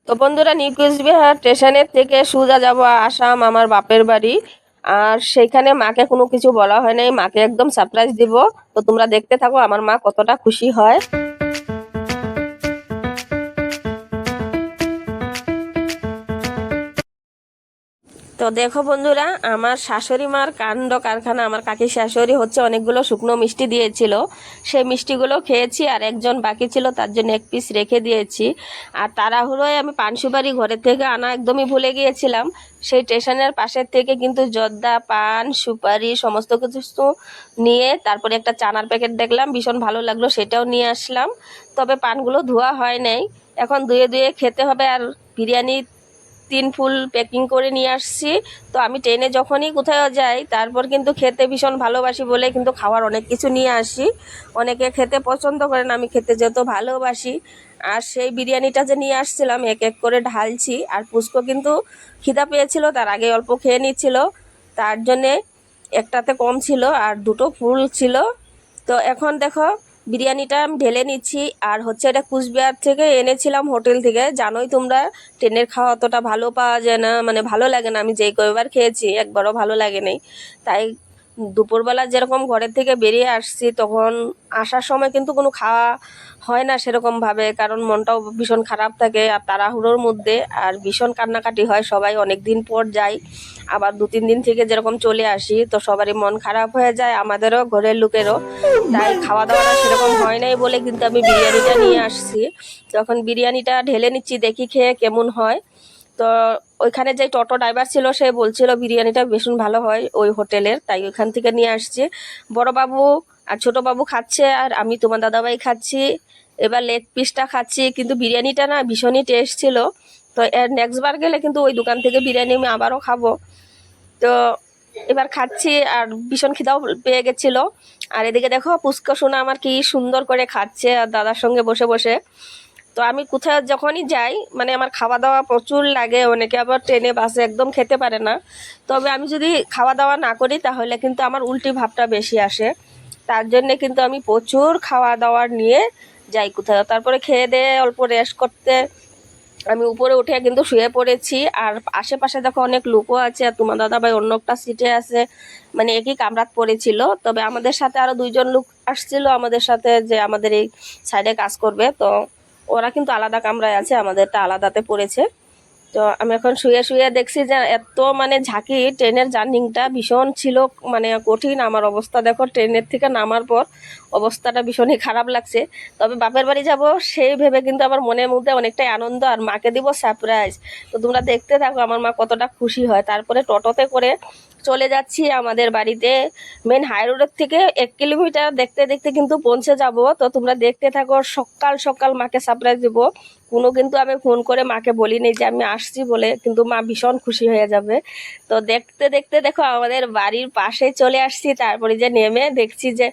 তো বন্ধুরা, নিউ কুচবিহার স্টেশনের থেকে সোজা যাব আসাম আমার বাপের বাড়ি। আর সেইখানে মাকে কোনো কিছু বলা হয় নাই, মাকে একদম সারপ্রাইজ দিব। তো তোমরা দেখতে থাকো আমার মা কতটা খুশি হয়। তো দেখো বন্ধুরা, আমার শাশুড়ি মার কাণ্ড কারখানা। আমার কাকি শাশুড়ি হচ্ছে অনেকগুলো শুকনো মিষ্টি দিয়েছিল, সেই মিষ্টিগুলো খেয়েছি, আর একজন বাকি ছিল তার জন্য এক পিস রেখে দিয়েছি। আর তাড়াহুড়োয় আমি পান সুপারি ঘরের থেকে আনা একদমই ভুলে গিয়েছিলাম। সেই স্টেশনের পাশের থেকে কিন্তু জর্দা, পান সুপারি সমস্ত কিছু নিয়ে তারপরে একটা চানার প্যাকেট দেখলাম, ভীষণ ভালো লাগলো, সেটাও নিয়ে আসলাম। তবে পানগুলো ধোয়া হয় নাই, এখন ধুয়ে ধুয়ে খেতে হবে। আর বিরিয়ানি 3 ফুল প্যাকিং করে নিয়ে আসছি। তো আমি ট্রেনে যখনই কোথাও যাই তারপর কিন্তু খেতে ভীষণ ভালোবাসি বলে কিন্তু খাওয়ার অনেক কিছু নিয়ে আসি। অনেকে খেতে পছন্দ করেন, আমি খেতে যেহেতু ভালোবাসি। আর সেই বিরিয়ানিটা যে নিয়ে আসছিলাম এক এক করে ঢালছি। আর পুষ্প কিন্তু খিদা পেয়েছিল, তার আগে অল্প খেয়ে নিচ্ছিল, তার জন্যে একটাতে কম ছিল আর দুটো ফুল ছিল। তো এখন দেখো বিরিয়ানিটা আমি ঢেলে নিচ্ছি। আর হচ্ছে এটা কুচবিহার থেকে এনেছিলাম, হোটেল থেকে। জানোই তোমরা ট্রেনের খাওয়া অতটা ভালো পাওয়া যায় না, মানে ভালো লাগে না। আমি যেই কয়েকবার খেয়েছি একবারও ভালো লাগে নাই। তাই দুপুরবেলা যেরকম ঘরের থেকে বেরিয়ে আসছি, তখন আসার সময় কিন্তু কোনো খাওয়া হয় না সেরকমভাবে, কারণ মনটাও ভীষণ খারাপ থাকে আর তাড়াহুড়োর মধ্যে। আর ভীষণ কান্নাকাটি হয়, সবাই অনেক দিন পর যাই, আবার 2-3 দিন থেকে যেরকম চলে আসি, তো সবারই মন খারাপ হয়ে যায়, আমাদেরও ঘরের লোকেরও। তাই খাওয়া দাওয়াটা সেরকম হয় নাই বলে কিন্তু আমি বিরিয়ানিটা নিয়ে আসছি। তখন বিরিয়ানিটা ঢেলে নিচ্ছি, দেখি খেয়ে কেমন হয়। তো ওইখানে যে টোটো ড্রাইভার ছিল সে বলছিল বিরিয়ানিটা ভীষণ ভালো হয় ওই হোটেলের, তাই ওইখান থেকে নিয়ে আসছি। বড় বাবু আর ছোট বাবু খাচ্ছে, আর আমি তোমার দাদাভাই খাচ্ছি। এবার লেগ পিসটা খাচ্ছি, কিন্তু বিরিয়ানিটা না ভীষণই টেস্ট ছিল। তো এর নেক্সট বার গেলে কিন্তু ওই দোকান থেকে বিরিয়ানি আমি আবারও খাবো। তো এবার খাচ্ছি, আর ভীষণ খিদাও পেয়ে গেছিল। আর এদিকে দেখো পুষ্কর সোনা আমার কি সুন্দর করে খাচ্ছে আর দাদার সঙ্গে বসে বসে। তো আমি কোথাও যখনই যাই, মানে আমার খাওয়া দাওয়া প্রচুর লাগে। অনেকে আবার ট্রেনে বাসে একদম খেতে পারে না, তবে আমি যদি খাওয়া দাওয়া না করি তাহলে কিন্তু আমার উল্টি ভাবটা বেশি আসে। তার জন্যে কিন্তু আমি প্রচুর খাওয়া দাওয়ার নিয়ে যাই কোথাও। তারপরে খেয়ে দিয়ে অল্প রেস্ট করতে আমি উপরে উঠে কিন্তু শুয়ে পড়েছি। আর আশেপাশে দেখো অনেক লোকও আছে, আর তোমার দাদাভাই অন্য একটা সিটে আছে, মানে একই কামরাত পড়েছিল। তবে আমাদের সাথে আরো 2জন লোক আসছিল আমাদের সাথে, যে আমাদের এই সাইডে কাজ করবে। তো ওরা কিন্তু আলাদা কামরায় আছে, আমাদেরটা আলাদাতে পড়েছে। তো আমি এখন শুয়ে শুয়ে দেখছি যে এত মানে ঝাঁকি, ট্রেনের জার্নিংটা ভীষণ ছিল, মানে কঠিন। আমার অবস্থা দেখো ট্রেনের থেকে নামার পর অবস্থাটা ভীষণই খারাপ লাগছে। তবে বাপের বাড়ি যাব সেই ভেবে কিন্তু আমার মনের মধ্যে অনেকটাই আনন্দ, আর মাকে দিব সারপ্রাইজ। তো তোমরা দেখতে থাকো আমার মা কতটা খুশি হয়। তারপরে টোটোতে করে চলে যাচ্ছি আমাদের বাড়িতে। মেন হাই রোডের থেকে 1 কিলোমিটার দেখতে দেখতে কিন্তু পৌঁছে যাব। তো তোমরা দেখতে থাকো, সকাল সকাল মাকে সারপ্রাইজ দিব। কোনো কিন্তু আমি ফোন করে মাকে বলিনি যে আমি আসছি বলে, কিন্তু মা ভীষণ খুশি হয়ে যাবে। তো দেখতে দেখতে দেখো আমাদের বাড়ির পাশে চলে আসছি। তারপরে যে নেমে দেখছি যে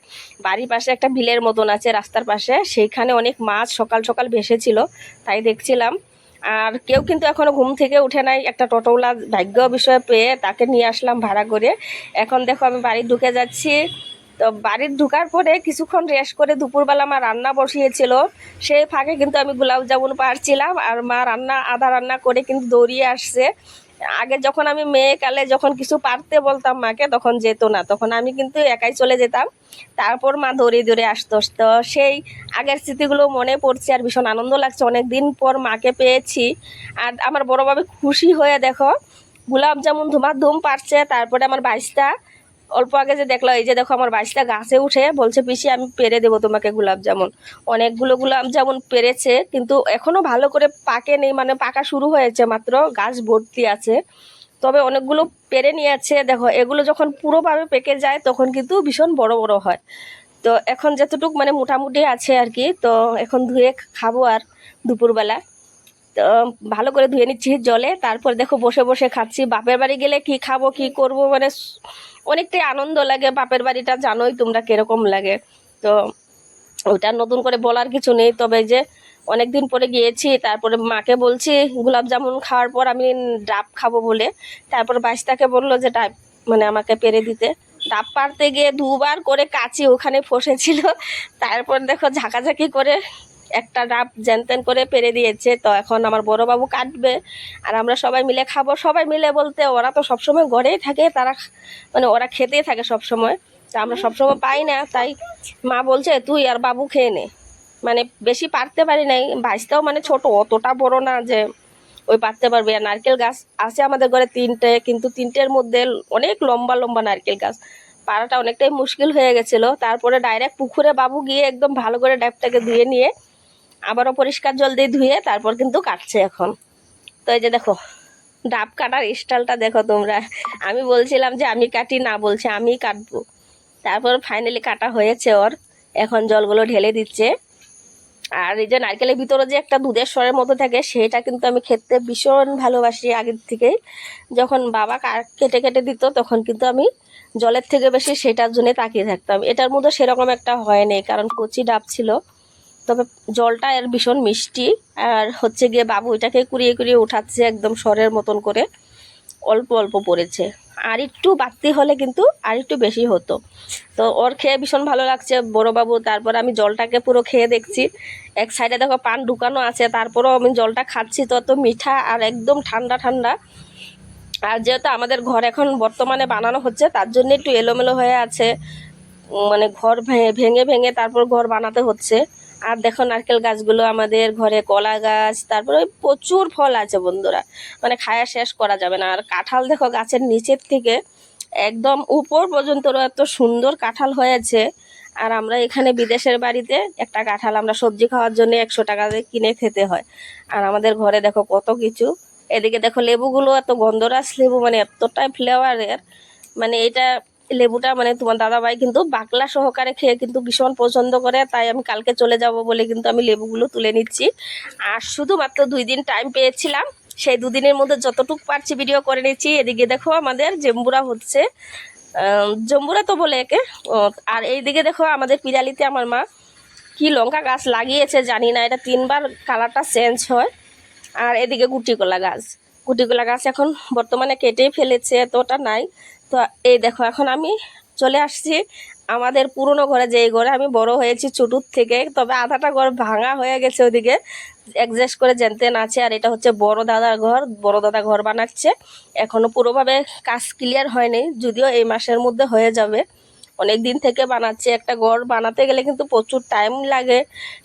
বাড়ির পাশে একটা বিলের মতন আছে রাস্তার পাশে, সেইখানে অনেক মাছ সকাল সকাল ভেসেছিল, তাই দেখছিলাম। আর কেউ কিন্তু এখনো ঘুম থেকে উঠে নাই। একটা টোটোওয়ালা ভাগ্য বিষয় পেয়ে তাকে নিয়ে আসলাম ভাড়া করে। এখন দেখো আমি বাড়ি ঢুকে যাচ্ছি। তো বাড়ির ঢুকার পরে কিছুক্ষণ রেস্ট করে দুপুরবেলা মা রান্না বসিয়েছিল, সেই ফাঁকে কিন্তু আমি গোলাপ জামুন পাড়ছিলাম। আর মা রান্না আধা রান্না করে কিন্তু দৌড়িয়ে আসছে। আগে যখন আমি মেয়ে কালে যখন কিছু পারতে বলতাম মাকে, তখন যেত না, তখন আমি কিন্তু একাই চলে যেতাম, তারপর মা দৌড়ে দৌড়ে আসতো। তো সেই আগের স্মৃতিগুলো মনে পড়ছে, আর ভীষণ আনন্দ লাগছে, অনেক দিন পর মাকে পেয়েছি। আর আমার বড় বাবা খুশি হয়ে দেখো গোলাপ জামুন ধুমাধুম পারছে। তারপরে আমার বাইশটা অল্প আগে যে দেখলো, এই যে দেখো আমার বাইশটা গাছে উঠে বলছে পিসি আমি পেরে দেবো তোমাকে গোলাপ জামুন। অনেকগুলো গোলাপ জামুন পেরেছে, কিন্তু এখনো ভালো করে পাকে নেই, মানে পাকা শুরু হয়েছে মাত্র, গাছ ভর্তি আছে। তবে অনেকগুলো পেরে নিয়েছে। দেখো এগুলো যখন পুরোভাবে পেকে যায় তখন কিন্তু ভীষণ বড় বড় হয়। তো এখন যতটুক মানে মোটামুটি আছে আর কি। তো এখন ধুয়ে খাবো আর দুপুরবেলা। তো ভালো করে ধুয়ে নিচ্ছি জলে, তারপর দেখো বসে বসে খাচ্ছি। বাপের বাড়ি গেলে কি খাবো কি করব, মানে অনেকটাই আনন্দ লাগে। বাপের বাড়িটা জানোই তোমরা কিরকম লাগে। তো ওটা নতুন করে বলার কিছু নেই। তবে যে অনেকদিন পরে গিয়েছি, তারপরে মাকে বলছি গোলাপ জামুন খাওয়ার পর আমি ডাব খাবো বলে। তারপর বাইশটাকে বললো যে ডাব মানে আমাকে পেরে দিতে। ডাব পাড়তে গিয়ে 2বার করে কাচি ওখানে ফসেছিল। তারপর দেখো ঝাঁকাঝাঁকি করে একটা ডাব জ্যানত্যান করে পেরে দিয়েছে। তো এখন আমার বড় বাবু কাটবে আর আমরা সবাই মিলে খাবো। সবাই মিলে বলতে ওরা তো সবসময় ঘরেই থাকে, তারা মানে ওরা খেতেই থাকে সবসময়, তা আমরা সবসময় পাই না, তাই মা বলছে তুই আর বাবু খেয়ে নে। মানে বেশি পারতে পারি নাই, ভাজটাও মানে ছোট, অতটা বড় না যে ওই পারতে পারবে। আর নারকেল গাছ আছে আমাদের ঘরে 3টে, কিন্তু 3টের মধ্যে অনেক লম্বা লম্বা নারকেল গাছ, পাড়াটা অনেকটাই মুশকিল হয়ে গেছিলো। তারপরে ডাইরেক্ট পুকুরে বাবু গিয়ে একদম ভালো করে ডাবটাকে ধুয়ে নিয়ে আবারও পরিষ্কার জল দিয়ে ধুয়ে তারপর কিন্তু কাটছে এখন। তো এই যে দেখো ডাব কাটার স্টাইলটা দেখো তোমরা। আমি বলছিলাম যে আমি কাটি না, বলছে আমিই কাটবো। তারপর ফাইনালি কাটা হয়েছে ওর, এখন জলগুলো ঢেলে দিচ্ছে। আর এই যে নারকেলের ভিতরে যে একটা দুধের স্বরের মতো থাকে, সেটা কিন্তু আমি খেতে ভীষণ ভালোবাসি আগের থেকেই। যখন বাবা কেটে কেটে দিত তখন কিন্তু আমি জলের থেকে বেশি সেটার জন্য তাকিয়ে থাকতাম। এটার মধ্যে সেরকম একটা হয়নি, কারণ কচি ডাব ছিল, তবে জলটা এর ভীষণ মিষ্টি। আর হচ্ছে গিয়ে বাবু এটাকে কুড়িয়ে কুড়িয়ে উঠাচ্ছে একদম স্বরের মতন করে, অল্প অল্প পড়েছে। আর একটু বাড়তি হলে কিন্তু আর একটু বেশি হতো। তো ওর খেয়ে ভীষণ ভালো লাগছে বড়োবাবু। তারপর আমি জলটাকে পুরো খেয়ে দেখছি, এক সাইডে দেখো পান ঢুকানো আছে, তারপরেও আমি জলটা খাচ্ছি, তো মিঠা আর একদম ঠান্ডা ঠান্ডা। আর যেহেতু আমাদের ঘর এখন বর্তমানে বানানো হচ্ছে, তার জন্য একটু এলোমেলো হয়ে আছে, মানে ঘর ভেঙে ভেঙে তারপর ঘর বানাতে হচ্ছে। আর দেখো নারকেল গাছগুলো আমাদের ঘরে, কলা গাছ, তারপরে প্রচুর ফল আছে বন্ধুরা, মানে খায়া শেষ করা যাবে না। আর কাঁঠাল দেখো গাছের নিচের থেকে একদম উপর পর্যন্ত এত সুন্দর কাঁঠাল হয়েছে। আর আমরা এখানে বিদেশের বাড়িতে একটা কাঁঠাল আমরা সবজি খাওয়ার জন্য 100 টাকা দিয়ে কিনে খেতে হয়। আর আমাদের ঘরে দেখো কত কিছু। এদিকে দেখো লেবুগুলো এত গন্ধরাজ লেবু, মানে এতটাই ফ্লেভারের, মানে এটা লেবুটা মানে তোমার দাদাভাই কিন্তু বাকলা সহকারে খেয়ে কিন্তু ভীষণ পছন্দ করে। তাই আমি কালকে চলে যাব বলে কিন্তু আমি লেবুগুলো তুলে নিচ্ছি। আর শুধুমাত্র 2 দিন টাইম পেয়েছিলাম, সেই 2 দিনের মধ্যে যতটুকু পারছি ভিডিও করে নিচ্ছি। এদিকে দেখো আমাদের জেম্বুরা হচ্ছে, জম্বুরা তো বলে একে। আর এইদিকে দেখো আমাদের পিরালিতে আমার মা কি লঙ্কা গাছ লাগিয়েছে জানি না, এটা 3বার কালারটা চেঞ্জ হয়। আর এদিকে গুটিকলা গাছ, গুটিকলা গাছ এখন বর্তমানে কেটেই ফেলেছে, এতটা নাই। তো এই দেখো এখন আমি চলে আসছি আমাদের পুরনো ঘরে, যেই ঘরে আমি বড় হয়েছি ছোটোর থেকে। তবে আধাটা ঘর ভাঙা হয়ে গেছে, ওদিকে অ্যাডজাস্ট করে জানতেন আছে। আর এটা হচ্ছে বড় দাদার ঘর, বড় দাদা ঘর বানাচ্ছে, এখনো পুরোভাবে কাজ ক্লিয়ার হয়নি, যদিও এই মাসের মধ্যে হয়ে যাবে। অনেক দিন থেকে বানাচ্ছে, একটা ঘর বানাতে গেলে কিন্তু প্রচুর টাইম লাগে,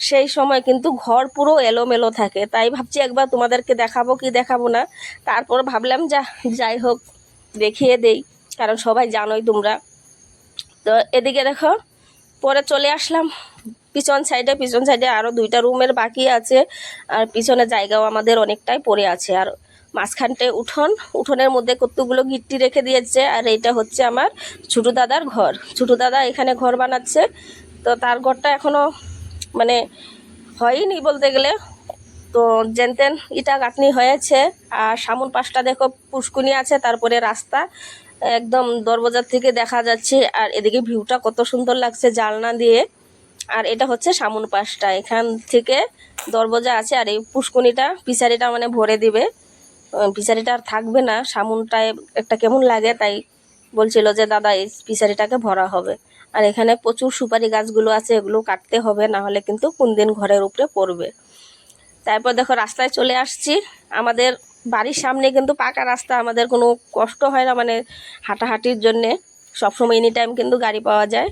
সেই সময় কিন্তু ঘর পুরো এলোমেলো থাকে। তাই ভাবছি একবার তোমাদেরকে দেখাবো কি দেখাবো না, তারপর ভাবলাম যাই হোক দেখিয়ে দেই, কারণ সবাই জানোই তোমরা। তো এদিকে দেখো পরে চলে আসলাম পিছন সাইডে আরও 2টা রুমের বাকি আছে। আর পিছনে জায়গাও আমাদের অনেকটাই পড়ে আছে। আর মাঝখানটায় উঠোনের মধ্যে কতগুলো গিট্টি রেখে দিয়েছে। আর এইটা হচ্ছে আমার ছোটো দাদার ঘর, ছোটো দাদা এখানে ঘর বানাচ্ছে। তো তার ঘরটা এখনও মানে হয়নি বলতে গেলে, তো যেনতেন ইটা গাঁথনি হয়েছে। আর সামন পাশটা দেখো পুষ্কুনি আছে, তারপরে রাস্তা একদম দরজার থেকে দেখা যাচ্ছে। আর এদিকে ভিউটা কত সুন্দর লাগছে জানলা দিয়ে। আর এটা হচ্ছে সামন পাশটা, এখান থেকে দরজা আছে। আর এই পুষ্কুনিটা পিছারিটা মানে ভরে দিবে, পিছারিটা আর থাকবে না, সামনটায় একটা কেমন লাগে, তাই বলছিল যে দাদা এই পিছারিটাকে ভরা হবে। আর এখানে প্রচুর সুপারি গাছগুলো আছে, এগুলো কাটতে হবে, না হলে কিন্তু কোন দিন ঘরের উপরে পড়বে। তারপর দেখো রাস্তায় চলে আসছি, আমাদের বাড়ির সামনে কিন্তু পাকা রাস্তা, আমাদের কোনো কষ্ট হয় না, মানে হাঁটাহাঁটির জন্যে সবসময় এনি টাইম কিন্তু গাড়ি পাওয়া যায়।